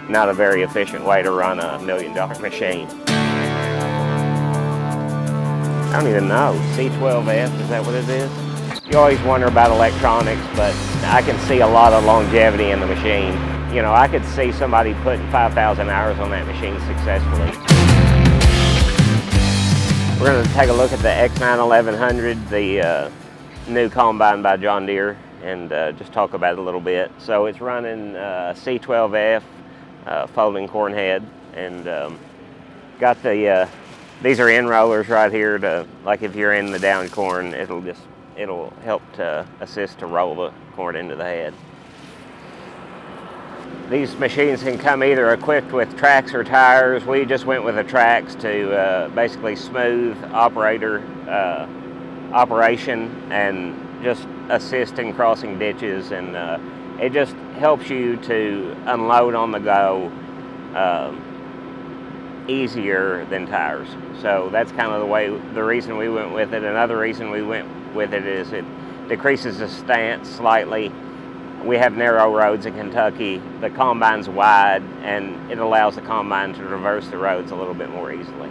not a very efficient way to run a $1 million machine. I don't even know, C12F, is that what it is? You always wonder about electronics, but I can see a lot of longevity in the machine. You know, I could see somebody putting 5,000 hours on that machine successfully. We're going to take a look at the X9 1100, the new combine by John Deere, and just talk about it a little bit. So it's running C12F, folding corn head, and got the, these are end rollers right here to, like if you're in the down corn, it'll help to assist to roll the corn into the head. These machines can come either equipped with tracks or tires. We just went with the tracks to basically smooth operation and just assist in crossing ditches, and it just helps you to unload on the go easier than tires. So that's kind of the reason we went with it. Another reason we went with it is it decreases the stance slightly. We have narrow roads in Kentucky. The combine's wide, and it allows the combine to traverse the roads a little bit more easily.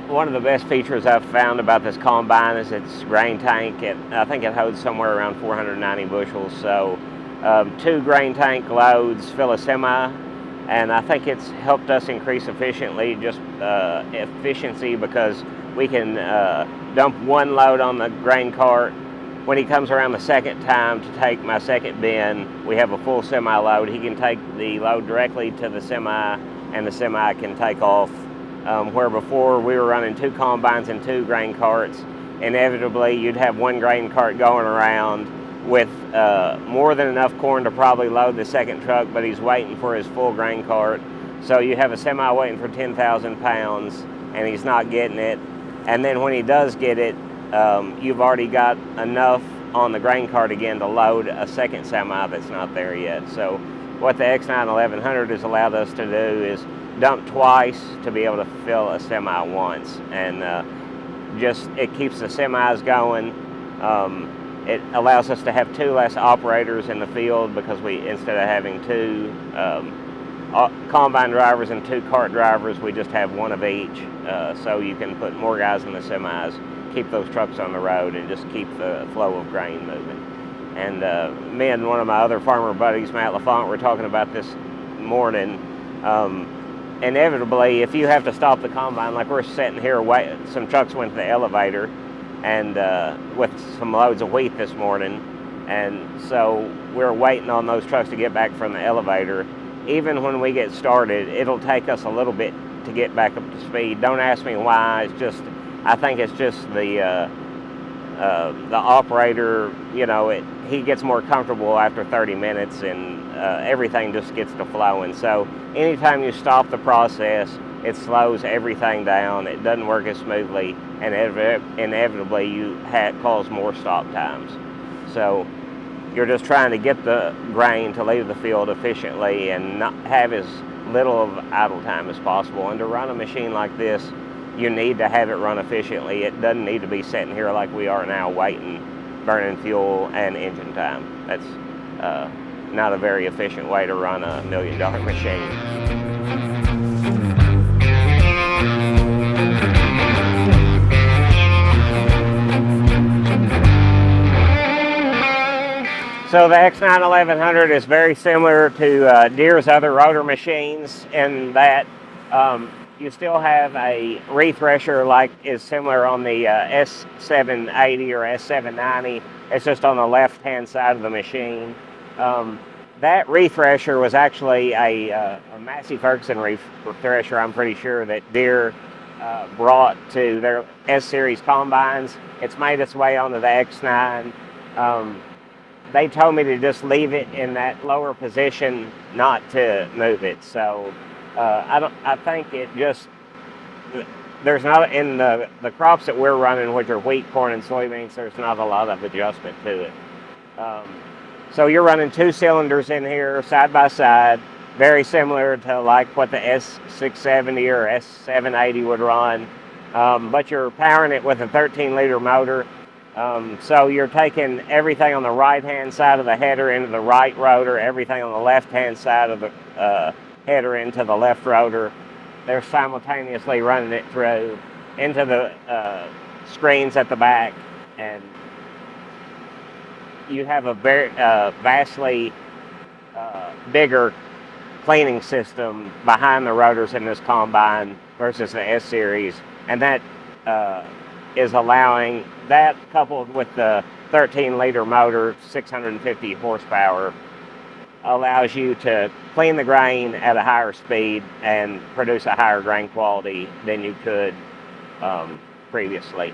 One of the best features I've found about this combine is its grain tank. I think it holds somewhere around 490 bushels. So 2 grain tank loads fill a semi, and I think it's helped us increase efficiency because we can dump 1 load on the grain cart. When he comes around the second time to take my second bin, we have a full semi load. He can take the load directly to the semi, and the semi can take off. Where before we were running 2 combines and 2 grain carts, inevitably you'd have 1 grain cart going around with more than enough corn to probably load the second truck, but he's waiting for his full grain cart. So you have a semi waiting for 10,000 pounds, and he's not getting it. And then when he does get it, you've already got enough on the grain cart again to load a second semi that's not there yet. So what the X9 1100 has allowed us to do is dump twice to be able to fill a semi once, and it keeps the semis going. It allows us to have 2 less operators in the field because instead of having 2 combine drivers and 2 cart drivers, we just have 1 of each. So you can put more guys in the semis, keep those trucks on the road, and just keep the flow of grain moving. And me and one of my other farmer buddies, Matt LaFont, were talking about this morning. Inevitably, if you have to stop the combine, like we're sitting here, some trucks went to the elevator and with some loads of wheat this morning, and so we're waiting on those trucks to get back from the elevator. Even when we get started, it'll take us a little bit to get back up to speed. Don't ask me why. I think it's just the operator. You know, he gets more comfortable after 30 minutes, and everything just gets to flowing. So anytime you stop the process, it slows everything down. It doesn't work as smoothly, and inevitably you cause more stop times. So you're just trying to get the grain to leave the field efficiently and not have as little of idle time as possible. And to run a machine like this, you need to have it run efficiently. It doesn't need to be sitting here like we are now, waiting, burning fuel and engine time. That's not a very efficient way to run a $1 million machine. So the X9 1100 is very similar to Deere's other rotor machines in that you still have a refresher like is similar on the S780 or S790. It's just on the left-hand side of the machine. That refresher was actually a Massey Ferguson refresher, I'm pretty sure, that Deere brought to their S-Series combines. It's made its way onto the X9. They told me to just leave it in that lower position, not to move it. So I think it just, there's not, in the crops that we're running, which are wheat, corn, and soybeans, there's not a lot of adjustment to it. So you're running 2 cylinders in here side by side, very similar to like what the S670 or S780 would run, but you're powering it with a 13-liter motor. So you're taking everything on the right-hand side of the header into the right rotor, everything on the left-hand side of the header into the left rotor. They're simultaneously running it through into the screens at the back, and you have a very vastly bigger cleaning system behind the rotors in this combine versus the S series, and that is allowing that, coupled with the 13-liter motor, 650 horsepower, allows you to clean the grain at a higher speed and produce a higher grain quality than you could previously.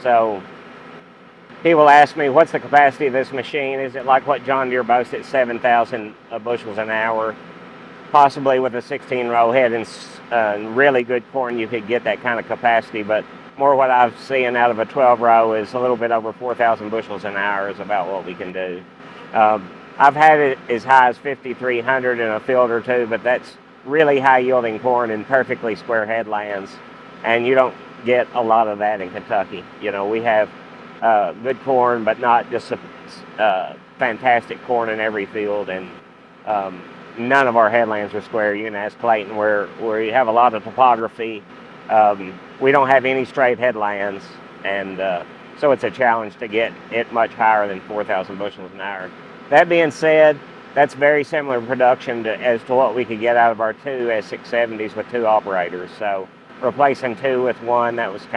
So people ask me, what's the capacity of this machine? Is it like what John Deere boasts at 7,000 bushels an hour? Possibly with a 16-row head and really good corn, you could get that kind of capacity, but more what I've seen out of a 12-row is a little bit over 4,000 bushels an hour is about what we can do. I've had it as high as 5,300 in a field or two, but that's really high-yielding corn in perfectly square headlands, and you don't get a lot of that in Kentucky. You know, we have good corn, but not just fantastic corn in every field, and none of our headlands are square. You can ask Clayton, where you have a lot of topography. We don't have any straight headlands, and so it's a challenge to get it much higher than 4,000 bushels an hour. That being said, that's very similar production as to what we could get out of our two S670s with two operators. So replacing two with one, that was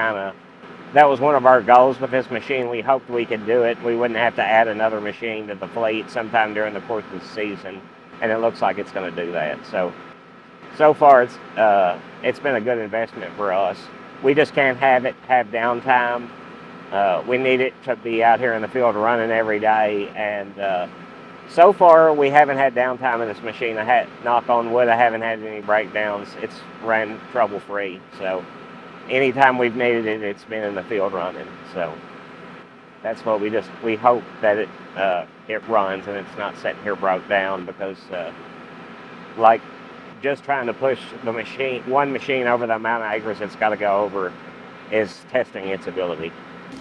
one of our goals with this machine. We hoped we could do it. We wouldn't have to add another machine to the fleet sometime during the course of the season, and it looks like it's going to do that. So far, it's been a good investment for us. We just can't have downtime. We need it to be out here in the field running every day, and so far we haven't had downtime in this machine. Knock on wood, I haven't had any breakdowns. It's ran trouble-free. So anytime we've needed it, it's been in the field running. So that's what we hope that it runs and it's not sitting here broke down, because like just trying to push one machine over the amount of acres it's got to go over is testing its ability.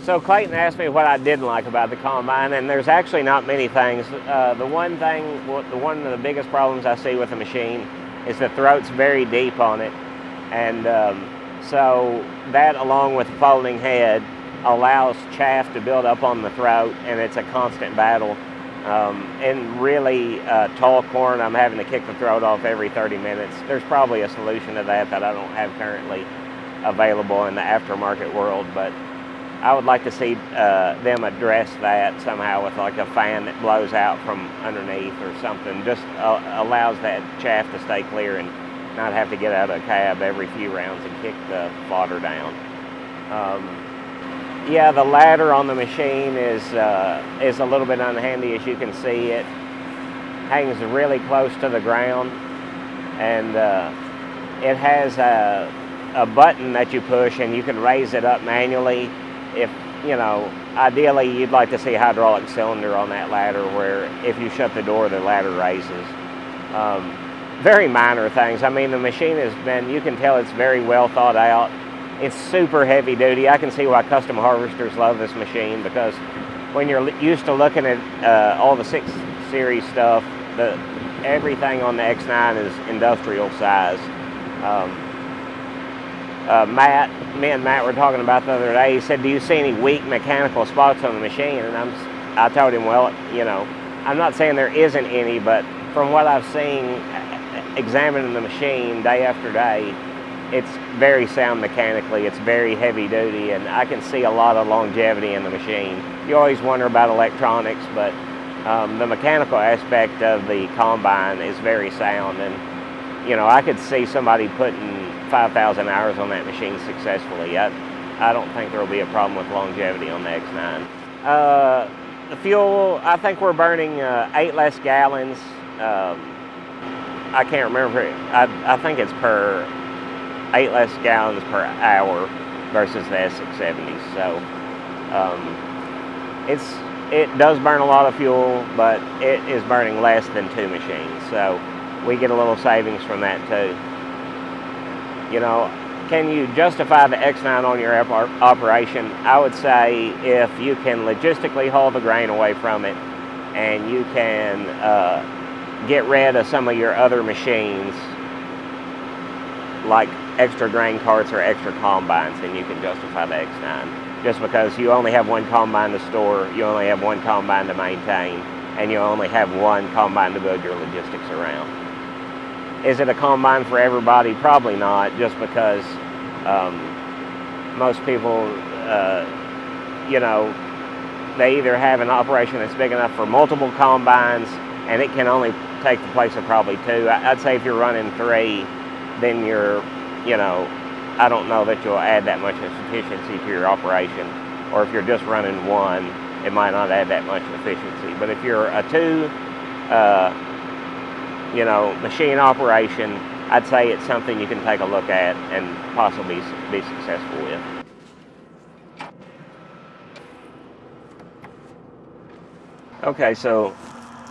So Clayton asked me what I didn't like about the combine, and there's actually not many things. One of the biggest problems I see with the machine is the throat's very deep on it, and so that, along with the folding head, allows chaff to build up on the throat, and it's a constant battle. In really tall corn, I'm having to kick the throat off every 30 minutes. There's probably a solution to that I don't have currently available in the aftermarket world, but I would like to see them address that somehow with like a fan that blows out from underneath or something. Just allows that chaff to stay clear and not have to get out of the cab every few rounds and kick the fodder down. Yeah, the ladder on the machine is a little bit unhandy. As you can see, it hangs really close to the ground, and it has a button that you push, and you can raise it up manually. If, ideally you'd like to see a hydraulic cylinder on that ladder where if you shut the door, the ladder raises. Very minor things. I mean, the machine you can tell it's very well thought out. It's super heavy duty. I can see why custom harvesters love this machine, because when you're used to looking at all the 6 series stuff, everything on the X9 is industrial size. Me and Matt were talking about the other day. He said, do you see any weak mechanical spots on the machine? And I told him, well, I'm not saying there isn't any, but from what I've seen examining the machine day after day, it's very sound mechanically. It's very heavy duty, and I can see a lot of longevity in the machine. You always wonder about electronics, but the mechanical aspect of the combine is very sound, and I could see somebody putting 5,000 hours on that machine successfully. I don't think there will be a problem with longevity on the X9. The fuel, I think we're burning 8 less gallons. I can't remember. I think it's 8 less gallons per hour versus the S670s. So it does burn a lot of fuel, but it is burning less than 2 machines. So we get a little savings from that too. Can you justify the X9 on your operation? I would say if you can logistically haul the grain away from it, and you can get rid of some of your other machines like extra grain carts or extra combines, then you can justify the X9. Just because you only have one combine to store, you only have one combine to maintain, and you only have one combine to build your logistics around. Is it a combine for everybody? Probably not, just because most people, they either have an operation that's big enough for multiple combines, and it can only take the place of probably two. I'd say if you're running three, then I don't know that you'll add that much efficiency to your operation. Or if you're just running one, it might not add that much efficiency. But if you're a two, machine operation, I'd say it's something you can take a look at and possibly be successful with. Okay, so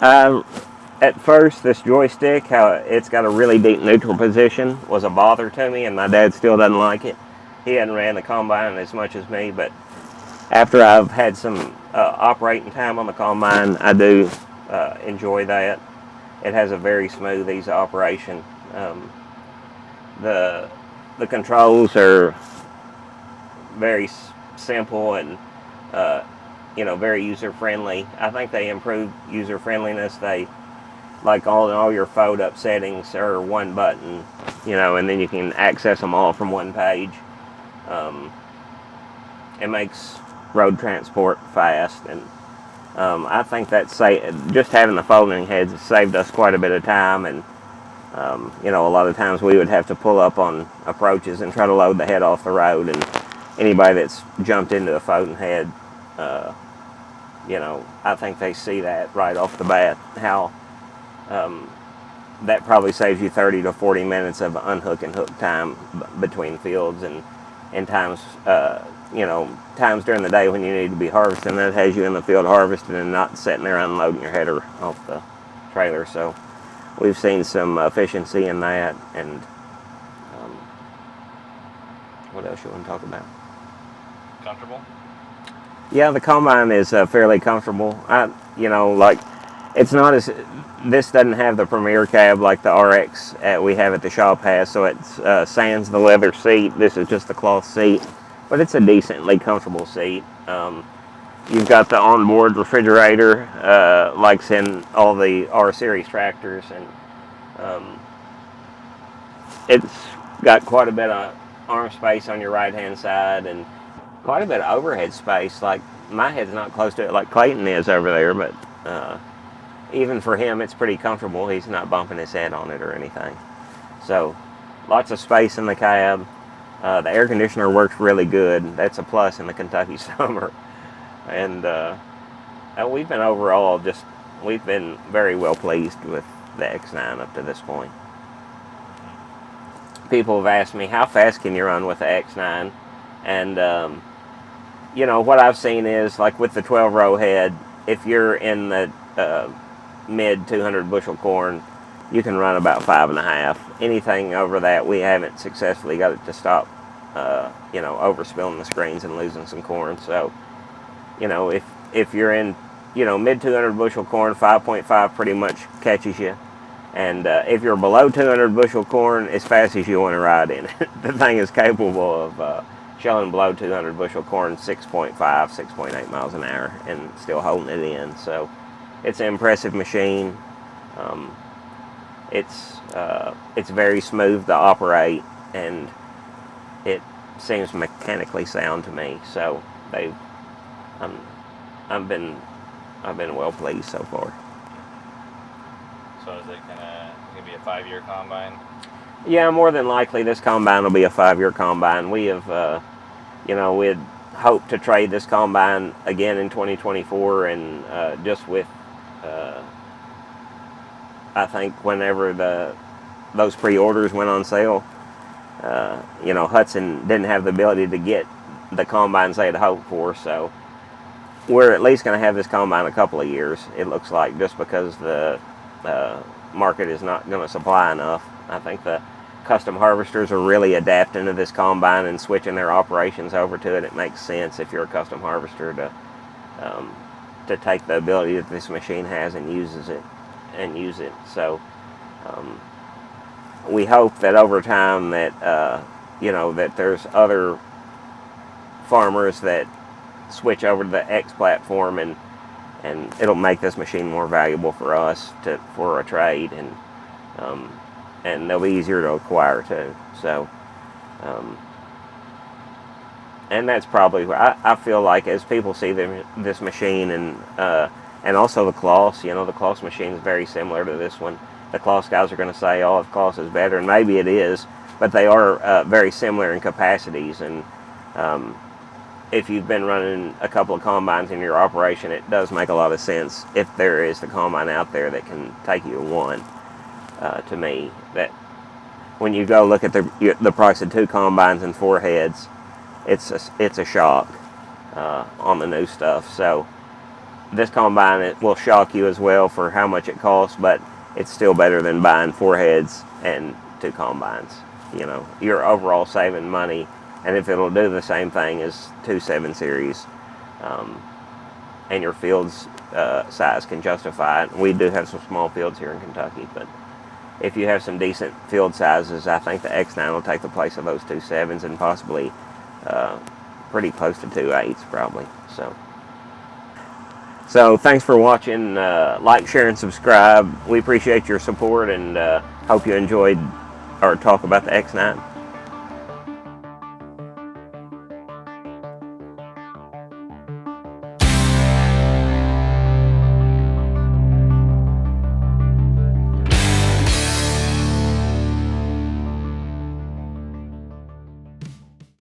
at first this joystick, how it's got a really deep neutral position, was a bother to me, and my dad still doesn't like it. He hadn't ran the combine as much as me, but after I've had some operating time on the combine, I do enjoy that. It has a very smooth, easy operation. The controls are very simple and very user friendly. I think they improved user friendliness. They like all your fold up settings are one button, and then you can access them all from one page. It makes road transport fast, and I think that's just having the folding heads has saved us quite a bit of time. And a lot of times we would have to pull up on approaches and try to load the head off the road, and anybody that's jumped into a folding head, I think they see that right off the bat, how that probably saves you 30 to 40 minutes of unhook and hook time between fields, and times times during the day when you need to be harvesting. That has you in the field harvesting and not sitting there unloading your header off the trailer. So we've seen some efficiency in that. And what else you want to talk about? Comfortable? Yeah, the combine is fairly comfortable. It's not as, this doesn't have the Premier cab like the RX we have at the shop has, so it sans the leather seat. This is just the cloth seat, but it's a decently comfortable seat. You've got the onboard refrigerator, like in all the R series tractors, and it's got quite a bit of arm space on your right hand side, and quite a bit of overhead space. Like, my head's not close to it like Clayton is over there, but even for him it's pretty comfortable. He's not bumping his head on it or anything. So lots of space in the cab. The air conditioner works really good. That's a plus in the Kentucky summer. And we've been very well pleased with the X9 up to this point. People have asked me, how fast can you run with the X9? And what I've seen is, like with the 12-row head, if you're in the mid 200 bushel corn, you can run about 5.5. Anything over that, we haven't successfully got it to stop, overspilling the screens and losing some corn. So, if you're in, mid 200 bushel corn, 5.5 pretty much catches you. And if you're below 200 bushel corn, as fast as you want to ride in it. The thing is capable of shelling below 200 bushel corn 6.5, 6.8 miles an hour and still holding it in. So it's an impressive machine. It's very smooth to operate, and it seems mechanically sound to me. So I've been well pleased so far. So is it gonna be a 5-year combine? Yeah, more than likely this combine will be a 5-year combine. We have, we'd hoped to trade this combine again in 2024, and just with, I think whenever those pre-orders went on sale, Hudson didn't have the ability to get the combines they had hoped for, so we're at least going to have this combine a couple of years, it looks like, just because the market is not going to supply enough. I think the custom harvesters are really adapting to this combine and switching their operations over to it. It makes sense if you're a custom harvester to take the ability that this machine has and use it. So we hope that over time that that there's other farmers that switch over to the X platform, and it'll make this machine more valuable for us for a trade, and they'll be easier to acquire too. So, and that's probably where I feel like as people see this machine and also the Kloss, the Kloss machine is very similar to this one. The Kloss guys are going to say, oh, the Kloss is better, and maybe it is, but they are very similar in capacities. And if you've been running a couple of combines in your operation, it does make a lot of sense if there is the combine out there that can take you to one. To me, that when you go look at the price of 2 combines and 4 heads, it's a shock on the new stuff. So this combine, it will shock you as well for how much it costs, but it's still better than buying 4 heads and 2 combines. You're overall saving money, and if it'll do the same thing as 2 7 series, and your field's size can justify it. We do have some small fields here in Kentucky, but if you have some decent field sizes, I think the X9 will take the place of those 2 7s and possibly pretty close to 2 8s probably. So thanks for watching. Like, share, and subscribe. We appreciate your support, and hope you enjoyed our talk about the X9.